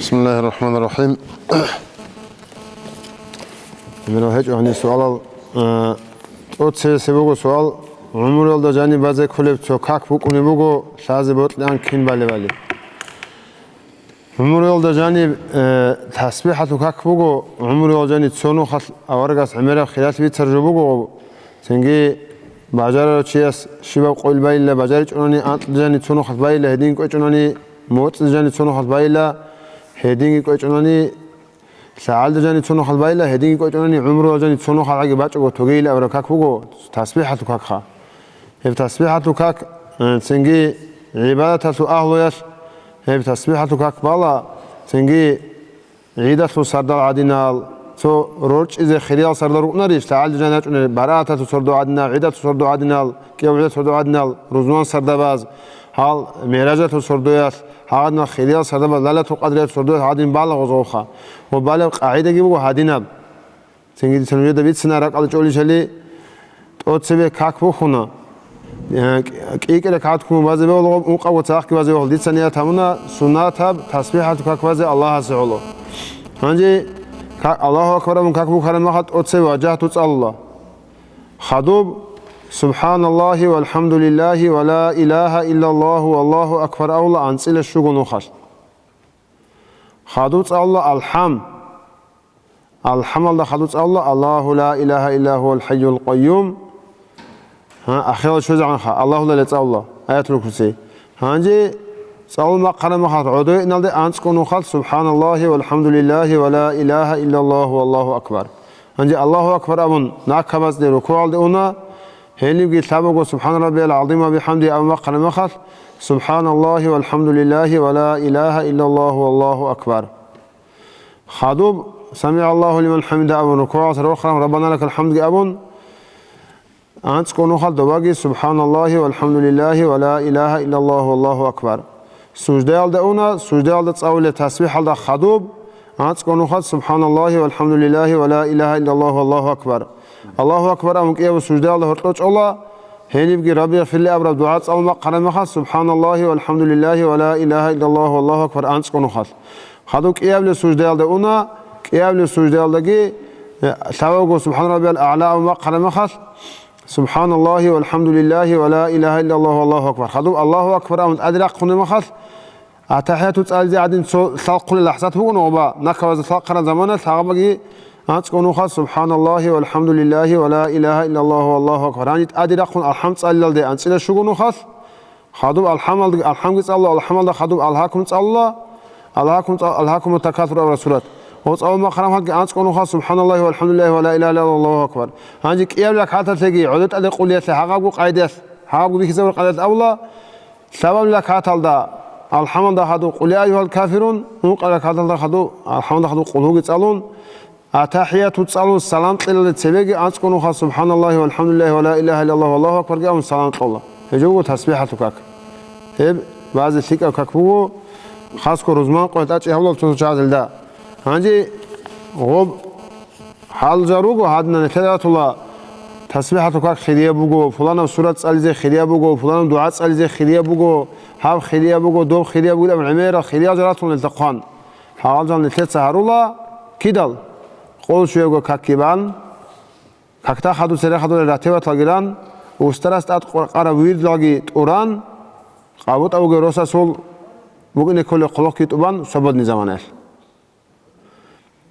بسم الله الرحمن الرحيم. من هيج يعني سؤال سبوغو سؤال عمر يلدا جاني بازي كولب تو كاك بوكوني بوغو شازي بوت لان كين بالي بالي عمر يلدا جاني تسبيحة كاك بوغو عمر يلدا جاني تسونو خاص أورغاس عمره خلاف بيترجو بوغو سنجي باجارو تشيس شباب قول بايلا باجاري جوني انت جاني تسونو خاص بايلا هدين كو جوني موت جاني تسونو خاص بايلا هدين كو جوني سعال جاني تسونو خاص بايلا هدين كو جوني عمر جاني تسونو خاص عاجي باجو توغيلا أورا كاك بوغو تسبيحة كاك خا هي تسبيحة كاك سنجي عبادة أهل يس هي تسبيحة كاك بالا سنجي عيدة سردار عدينال تو روج إذا خليال سردار نريش تعال جانات براءة سردو عدنا عيدة سردو عدنال كيو عيدة سردو عدنال رزوان سردباز حال ميراجة سردو يس هادنا خليال سردباز لا تقدر سردو عدين بالا غزوخا وبالا قاعدة جيبو هادينال سنجي تنويه دبيت سنارك على جولي شلي توتسبي كاك بوخنا كيكله كاتكم بازي بقول مقوى تاخك بازي بقول دي سنية تمنا سنة تسبيحة كاك بازي الله سعوله هنجي الله أكبر من كاك بخارن واحد أتسي وجهت الله خدوب سبحان الله والحمد لله ولا إله إلا الله والله أكبر أولا أنسل الشغل نخل خدوب الله الحمد خدوب الله لا إله إلا هو الحي القيوم أخيرا شو زعنها الله لا يتسأل الله آيات الكرسي هنجي سأل ما قرن ما خاط عدو إن الله أنت كونوا خاط سبحان الله والحمد لله ولا إله إلا الله والله أكبر هنجي الله أكبر أبون ناكبس دي ركوع ديونا هني بقي ثابوا سبحان ربي العظيم وبحمده أو ما قرن ما خاط سبحان الله والحمد لله ولا إله إلا الله والله أكبر خادوب سمع الله لمن حمده أبون ركوع رخرم ربنا لك الحمد أبون أنت كونوا خال دواجي سبحان الله والحمد لله ولا إله إلا الله والله أكبر سجدة الدعونا سجدة التصاول تسبيح الدا خدوب أنت كونوا خال سبحان الله والحمد لله ولا إله إلا الله والله أكبر الله أكبر أمك إيه سجدة الله هرتوش الله هني بقي ربي في الله أبرد دعاء تصاول ما قرن خال سبحان الله والحمد لله ولا إله إلا الله والله أكبر أنت كونوا خال خدوك إيه بل سجدة الدعونا إيه بل سجدة الدعي سواء سبحان ربي الأعلى وما قرن خال سبحان الله والحمد لله ولا إله إلا الله والله أكبر خذوا الله أكبر أمد أدرك خن مخث أتحيات تسأل زادين ساق كل اللحظات هو نوبا نكواز ساق قرن زمانه ثعبقي أتكونوا خذ سبحان الله والحمد لله ولا إله إلا الله والله أكبر أنت أدرك خن الحمد صلى الله أنت إلى شغلوا خذ خذوا الحمد الله الحمد خذوا الهاكم الله الهاكم التكاثر أو رسولات وتصور ما خرم هاد أنت كونوا خاص سبحان الله والحمد لله ولا إله إلا الله أكبر هنجيك إيه لك حتى تجي عدت على قوليات حقاقو قاعدة حقاقو بيك زور قاعدة أولا سبب لك حتى دا الحمد خدو قل يا أيها الكافرون نقول لك حتى خدو الحمد خدو قلوب يتسألون أتحيات تسألون السلام إلى تسبيجي أنت كونوا خاص سبحان الله والحمد لله ولا إله إلا الله والله أكبر جاء السلام الله يجوا تسبيحتك هب بعض الثقة ككبو خاص كرزمان قلت أشي هؤلاء تنشأ ده هنجي غب حال جاروغو هادنا نتلات الله تسبيحتك خليه بوغو فلان سورة سألزي خليه بوغو فلان دعاء سألزي خليه بوغو هاب خليه بوغو دوب خليه بوغو من عميرة خليه جراتون التقان حال جان نتلات سهر الله كيدل قول شويغو كاكيبان كاكتا خدو سري خدو لراتيوة تاقيران وسترست ات قرار ويرد لاغي توران قابوت اوغو روسا سول بوغو نكول قلوكي توبان سبب نزامانه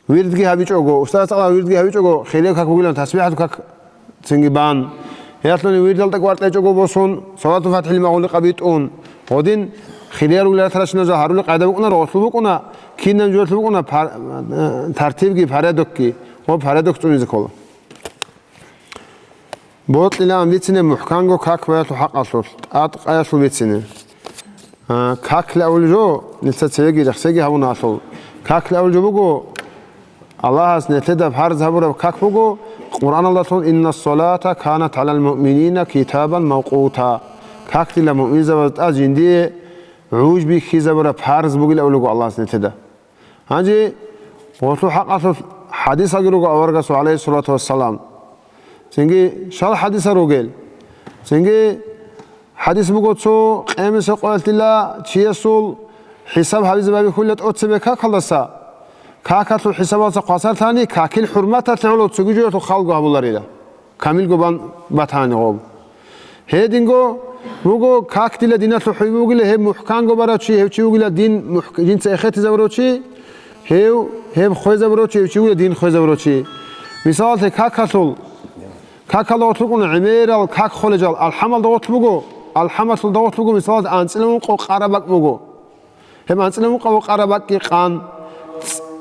ويردكي هابيجوغو أستاذ الله ويردكي هابيجوغو خيرك كاك بقولون تسبيحة كاك سنجبان هياتلوني ويردال تقوارت ليجوغو بوسون صلاة فتح المغول قبيتون ودين خيرير ولا ثلاثة زهروا لك عدم بقنا رسول بقنا كينا نجوت بقنا ترتيبكي فردكي هو فردك توني زكولا بوت لنا بيتسنة محكانغو كاك وياتو حق أصل أتق أياسو بيتسنة كاك لأول جو نتسيجي رخسيجي هون أصل كاك لأول جو بقو الله سنتدى بحرز هبورة كاك بقو قرآن الله تقول إن الصلاة كانت على المؤمنين كتابا موقوتا كاك تلا مؤمن زبط أجين دي عوج بي كي زبورة بحرز بقو لأولوغو الله سنتدى هنجي وطلو حق أصل حديث أجلوغو أورغسو عليه الصلاة والسلام سنجي شال حديث روغيل سنجي حديث بقو تسو قيمس قولت الله تشيسول حساب هذه زبابي كلت أتسبب كخلصا كاكاتو حسابات قصر ثاني كاكل حرمات تعلو تسجيجو تخالقو هبولاريلا كامل جبان باتاني غوب هيدينغو بوغو كاكتيلا ديناتو حيبوغيلا هي محكانغو براتشي هي تشيوغيلا دين تأخيت زبروتشي هي خوي زبروتشي تشيوغيلا دين خوي زبروتشي مثال كاكاتول كاكالو تلقون عميرال كاك خولجال الحمل دوت بوغو الحمل دوت بوغو مثال أنسلمون قو قربك بوغو هم أنسلمون قو قربك كي قان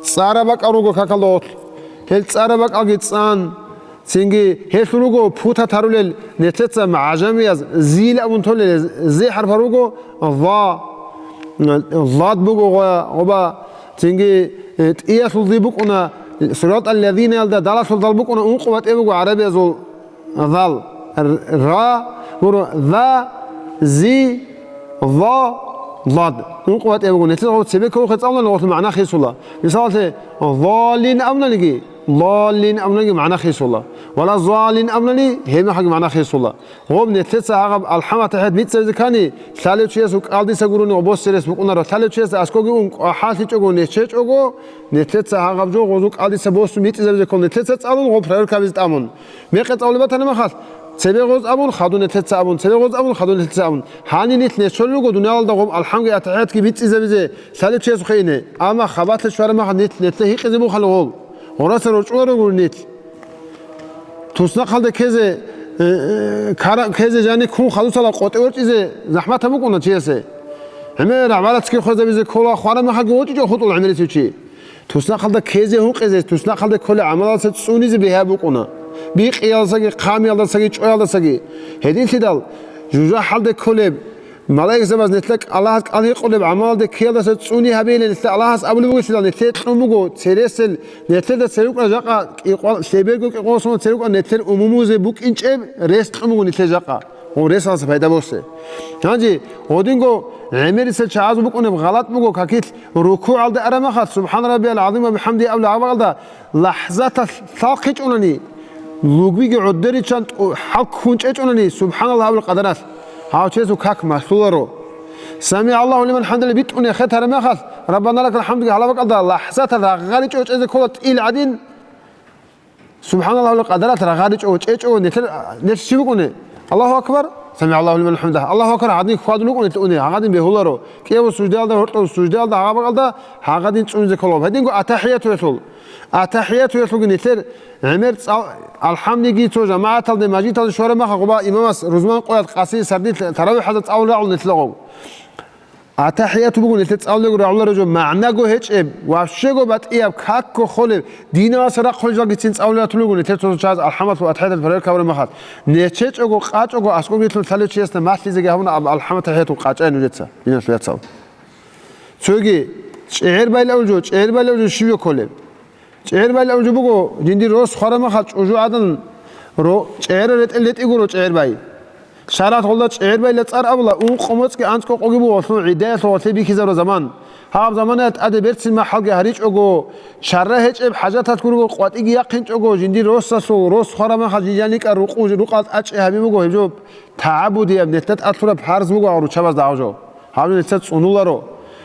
صاربك أروجو كاكالوت هل صاربك أجتسان سينجي هل تروجو بوتا تارولل نتلتsa معجمي زيل أبون تولل زي حرف أروجو ضاد بوجو غبا سينجي إيه سلطي بوكونا صراط الذين يلدا دالا سلطال بوكونا أنقوات إيه بوجو عربي زول ذال را ورو ذا زي ضا ضاد نقوات إيه بقول نتيجة سبيك هو خد أولا نقول معناه خيسولا مثال ضالين أمنا نجي ضالين أمنا نجي معناه خيسولا ولا ضالين أمنا نجي هم حاجة معناه خيسولا هو نتيجة عقب الحمى تحت ميت سبزكاني ثالث شيء سوق قاضي سجوروني وبوس سيرس بقولنا را ثالث شيء أسكوجي حاسي تجو نشيج أجو نتيجة عقب جو غزوك قاضي سبوس ميت سبزكاني نتيجة ألون هو فرير كابيز تأمن ميقت أولي بتنا ما خاص سبيغوز أبون خدون تتس أبون سبيغوز أبون خدون تتس أبون هاني نت نشلو قدوني على دعوم الحمد لله تعهد كي بيت إذا بيزه ثالث شيء سخينه أما خبات الشوارع ما خد نت هي قزمو خلوه ورأس الرجوع رجول نت توسنا خالد كذا كذا جاني كون خلوص على قطع ورجزه زحمة هم كنا شيء همه عمارات كي خذ بيزه كلا خوارم ما خد قوتي جو خطول عملي تشي توسنا خالد كذا هو كذا توسنا خالد كل عمارات تسوني زي بيها بكونا بيق يالساقي قام يالساقي شو يالساقي هدين تدال جوجا حال ده كلب ملاك زماز نتلك الله قال يقلب عمال ده كيالس تسوني هبيل نتلك الله أبو بقول تدال نتلك نموجو ترسل نتلك تسيرك رجاقة يقول سيبرجو يقولون تسيرك نتلك أموموزه بوك إنش رست نموجو نتلك جاقة هو رست على سفيدا بوسه هانجي هودينغو عمري سلشعاز بكون بغلط بقول كاكيت ركوع على ده أرمى خاص سبحان ربي العظيم وبحمده أولى عباد ده لحظة ثاقج أنني لوجبي عدري شان حق خونش أجنني سبحان الله والقدرات هاو شيء كاك مسولرو سمع الله لمن حمد اللي بيتوني خد هرم خاص ربنا لك الحمد على وقت الله لحظة غالج أوج إذا كلت إلى عدين سبحان الله والقدرات غالج أوج نتر شو بكونه الله أكبر سمع الله لمن حمده الله أكبر عادين خواد لكم نتوني عادين بهولرو كيف السجدة ده هرت السجدة ده عباد ده عادين تون ذكرهم هدين قو أتحيات رسول أتحيات رسول نتر عمر الحمد لله تو جماعة تلد ماجي تلد شوارع ما خبا إمام رزمان قياد قاسي سردي تراوي حدث أول رعول نتلقوا أتحيات بقول نتلت أول رعول رجوا معنا جو هيج وافشجوا بات إياب كاكو خلف دينا سرق خلج جالسين أول رعول نتلت تو جاز الحمد وأتحيات الفريق كبر ما خد نتشج أجو قاج أجو أسكو بيتلو ثالث شيء است ما تيجي هون الحمد تحيات وقاج أي نجتة دينا شوية صعب سوقي شعير بايل أول جو شعير بايل أول جو شيء كله شعير بايل أول جو بقول جندي روس خارج ما خد وجو عدن رو شعير لت يقولوا شعير باي شارات خلص شعير باي لتصار أبلا قمص كأنت كقريب وصلوا عدة صوتي بكذا زمان هاب زمانات أدبرت ما حلقة هريج أجو شره هيج حاجات تذكروا قوات إجي يقين أجو جندي روس خارج ما خد جانيك الرقوج رقات أش هبي مجو هجوب تعبودي نتت أطفال بحرز مجو عروض شباب دعوجو هذا نتت صنولارو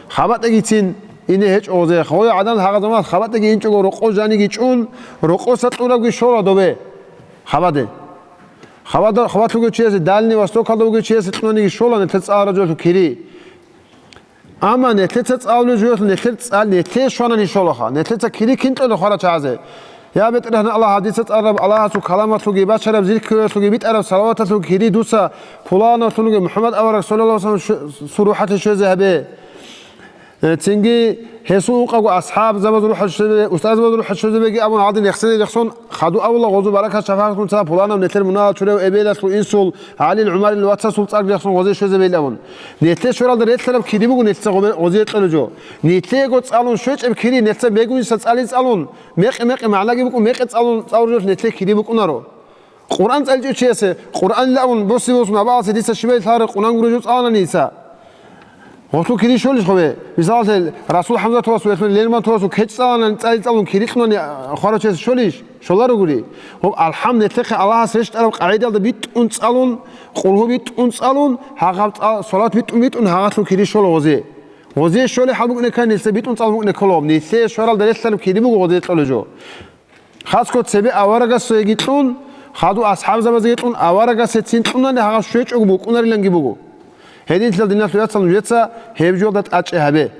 خبرت أجيتين اینه هیچ اوضاع خوی عدن حق زمان خبرت که این چگو رقو جانی چون رقو ستوره گوی شورا دوبه خبرده خبرت لگو چیز دالنی وستو کالو گوی چیز تونی شولا نتیت آره جو تو کری اما نتیت آلو جو تو نتیت آل نتیت شوانا نیشولا خا نتیت کری کینت رو خورا چازه یا بیت رهن الله حدیثت عرب الله تو کلامت لگی بچه شرب زیر کیوت لگی بیت عرب صلوات لگی کری دوسا فلان تو لگی محمد اول رسول الله صلی الله علیه و سلم سروحت شوزه هبه تنجي هسوق أو أصحاب زمان روح الشذ أستاذ زمان روح الشذ بيجي أبو عادل يخسون خدوا أول غزو بركة شفاعتكم سبب فلان ونتر منال شروا إبيلة وإنسول علي العمر الواتس سلطة يخسون غزو الشذ بيلون نتر شو راد ريت لهم كريم يقول نتر غزو يطلجو نتر قط سألون شويش بكريم نتر بيجون سألون ميق معلقي بكون ميق سألون أورجوش نتر كريم بكون نارو قرآن سألجو شيء قرآن لأون بصي مع بعض سديس الشباب ثار قرآن جروجوس أنا نيسا وتو كري شولش خوي مثال رسول حمزة توسو يسون ليلمان توسو كيتسان تايتالون كريخنون خارج شولش شولارو غوري هو الحمد لله الله سرشت على قاعده بيت انصالون قلو بيت انصالون هاغت صلاه بيت اون هاغت كري شول غزي غزي شولي حبوك نكان يسبيتون صالبوك نكلوم نيسي شورال درس سلب كيدي بو غزي تلوجو خاص كوت سبي أورجا سويجيتون خادو أصحاب زبازيتون أورجا ستين نه هاش شويش أقبوك ونري لنجيبوكو هدين تلال دينا سويات سلوجيتسا هيبجو دات أتش هبه